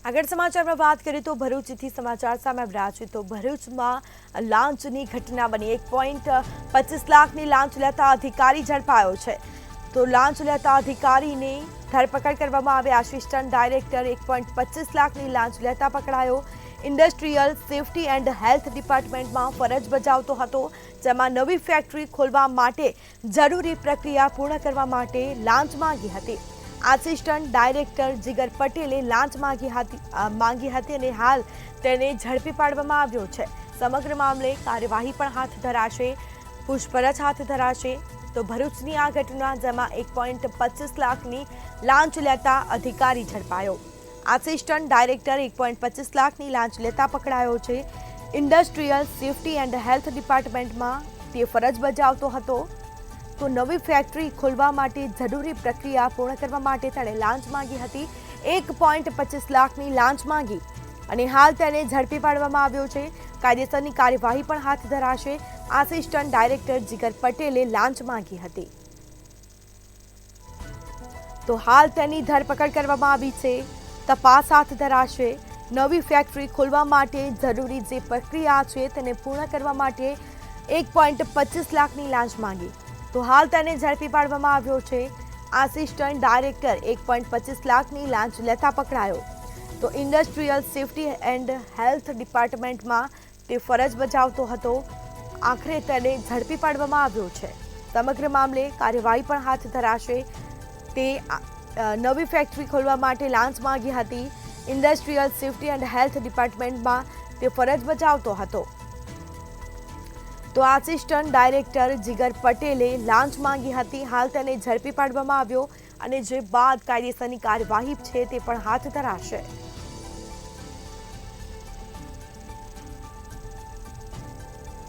આગળ સમાચારમાં વાત કરીએ તો ભરૂચથી સમાચાર સામે આવી રહ્યા છે તો ભરૂચમાં લાંચની ઘટના બની 1.25 લાખની લાંચ લેતા અધિકારી ઝડપાયો છે તો લાંચ લેતા અધિકારીની ધરપકડ કરવામાં આવી આસિસ્ટન્ટ ડાયરેક્ટર 1.25 લાખની લાંચ લેતા પકડાયો ઇન્ડસ્ટ્રીયલ સેફટી એન્ડ હેલ્થ ડિપાર્ટમેન્ટમાં ફરજ બજાવતો હતો જેમાં નવી ફેક્ટરી ખોલવા માટે જરૂરી પ્રક્રિયા પૂર્ણ કરવા માટે લાંચ માંગી હતી આસિસ્ટન્ટ ડાયરેક્ટર જીગર પટેલે લાંચ માંગી હતી અને હાલ તેને ઝડપી પાડવામાં આવ્યો છે સમગ્ર મામલે કાર્યવાહી પણ હાથ ધરાશે પૂછપરછ હાથ ધરાશે તો ભરૂચની આ ઘટના જેમાં 1.25 લાખની લાંચ લેતા અધિકારી ઝડપાયો આસિસ્ટન્ટ ડાયરેક્ટર 1.25 લાખની લાંચ લેતા પકડાયો છે ઇન્ડસ્ટ્રીયલ સેફટી એન્ડ હેલ્થ ડિપાર્ટમેન્ટમાં તે ફરજ બજાવતો હતો તો નવી ફેક્ટરી ખોલવા માટે જરૂરી પ્રક્રિયા પૂર્ણ કરવા માટે તેણે લાંચ માંગી હતી 1.25 લાખની લાંચ માંગી અને હાલ તેને ઝડપી પાડવામાં આવ્યો છે કાયદેસરની કાર્યવાહી પણ હાથ ધરાશે આસિસ્ટન્ટ ડાયરેક્ટર જીગર પટેલે લાંચ માંગી હતી તો હાલ તેની ધરપકડ કરવામાં આવી છે તપાસ હાથ ધરાશે નવી ફેક્ટરી ખોલવા માટે જરૂરી જે પ્રક્રિયા છે તેને પૂર્ણ કરવા માટે 1.25 લાખની લાંચ માંગી તો હાલ તેને ઝડપી પાડવામાં આવ્યો છે આસિસ્ટન્ટ ડાયરેક્ટર 1.25 લાખની લાંચ લેતા પકડાયો તો ઇન્ડસ્ટ્રીયલ સેફટી એન્ડ હેલ્થ ડિપાર્ટમેન્ટમાં તે ફરજ બજાવતો હતો આખરે તેને ઝડપી પાડવામાં આવ્યો છે સમગ્ર મામલે કાર્યવાહી પણ હાથ ધરાશે તે નવી ફેક્ટરી ખોલવા માટે લાંચ માંગી હતી ઇન્ડસ્ટ્રીયલ સેફટી એન્ડ હેલ્થ ડિપાર્ટમેન્ટમાં તે ફરજ બજાવતો હતો તો આસિસ્ટન્ટ ડાયરેક્ટર જીગર પટેલે લાંચ માંગી હતી હાલ તેને ઝડપી પાડવામાં આવ્યો અને જે બાદ કાયદેસરની કાર્યવાહી છે તે પણ હાથ ધરાશે